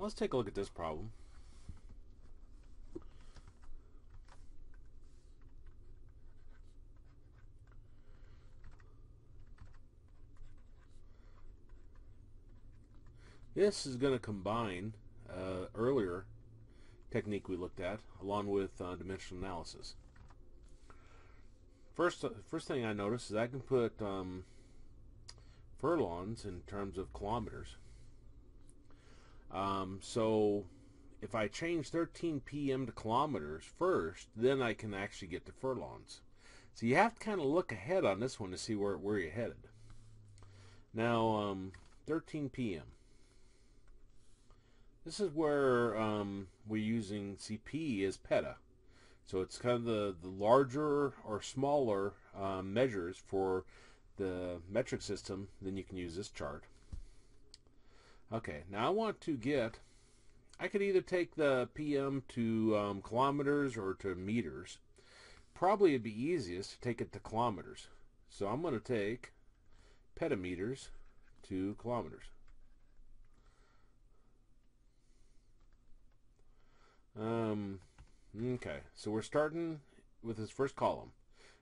Let's take a look at this problem. This is going to combine earlier technique we looked at along with dimensional analysis. First thing I notice is I can put furlongs in terms of kilometers. So if I change 13 p.m. to kilometers first, then I can actually get to furlongs. So you have to kind of look ahead on this one to see where you're headed. Now, 13 p.m. This is where we're using CP as peta. So it's kind of the larger or smaller measures for the metric system, then you can use this chart. Okay, now I want to get, I could either take the PM to kilometers or to meters. Probably it'd be easiest to take it to kilometers. So I'm going to take petameters to kilometers. Okay, so we're starting with this first column,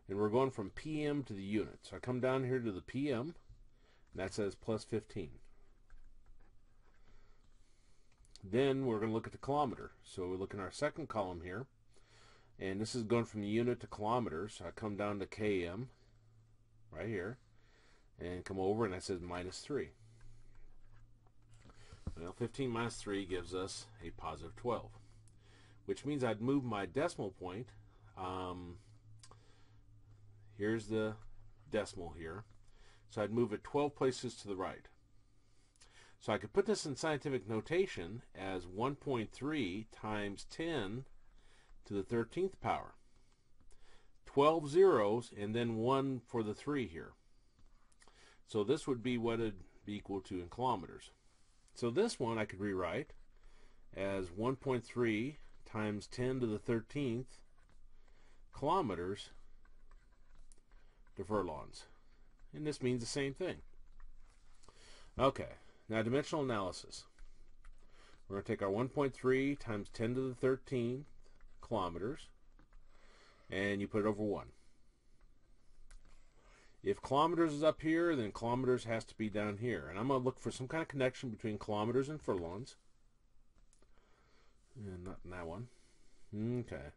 and we're going from PM to the unit. So I come down here to the PM, and that says plus 15. Then we're going to look at the kilometer. So we look in our second column here, and this is going from the unit to kilometers. So I come down to KM right here, and come over, and that says minus 3. Well, 15 minus 3 gives us a positive 12. Which means I'd move my decimal point. Here's the decimal here. So I'd move it 12 places to the right. So I could put this in scientific notation as 1.3 times 10 to the 13th power. 12 zeros and then 1 for the 3 here. So this would be what it'd be equal to in kilometers. So this one I could rewrite as 1.3 times 10 to the 13th kilometers to furlongs. And this means the same thing. Okay, now dimensional analysis. We're going to take our 1.3 times 10 to the 13th kilometers, and you put it over 1. If kilometers is up here, then kilometers has to be down here. And I'm going to look for some kind of connection between kilometers and furlongs. And not in that one. Okay.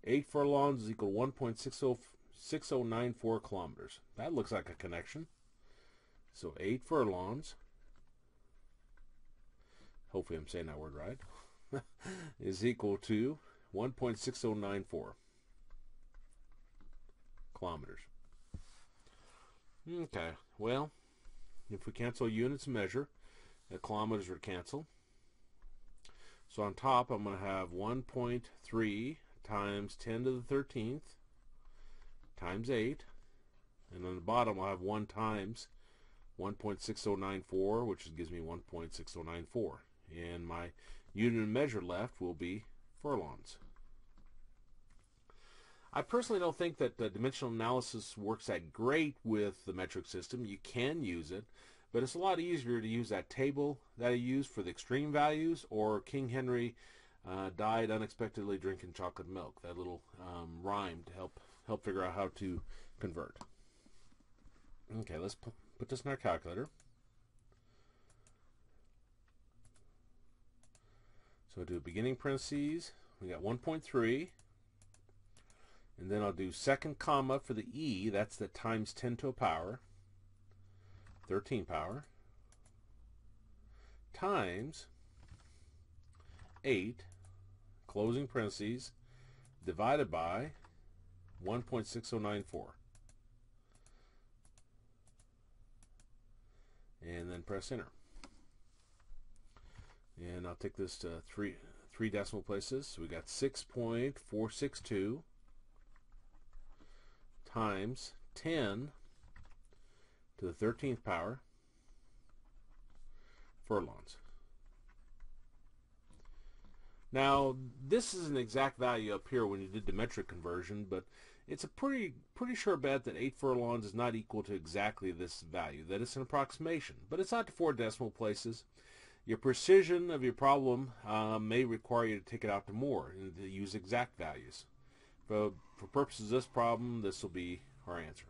8 furlongs is equal to 1.6094 kilometers. That looks like a connection. So 8 furlongs, hopefully I'm saying that word right, is equal to 1.6094 kilometers. Okay, well, if we cancel units and measure, the kilometers would cancel. So on top, I'm going to have 1.3 times 10 to the 13th times 8. And on the bottom, I'll have 1 times 1.6094, which gives me 1.6094. And my unit and measure left will be furlongs. I personally don't think that the dimensional analysis works that great with the metric system. You can use it, but it's a lot easier to use that table that I used for the extreme values, or King Henry died unexpectedly drinking chocolate milk. That little rhyme to help figure out how to convert. Okay, let's put this in our calculator. So I'll do beginning parentheses. We got 1.3. And then I'll do second comma for the E. That's the times 10 to a power. 13 power. Times 8, closing parentheses, divided by 1.6094. And then press enter. And I'll take this to three decimal places. So we got 6.462 times 10 to the 13th power furlongs. Now, this is an exact value up here when you did the metric conversion, but it's a pretty sure bet that 8 furlongs is not equal to exactly this value, that it's an approximation. But it's not to 4 decimal places. Your precision of your problem may require you to take it out to more and to use exact values. For purposes of this problem, this will be our answer.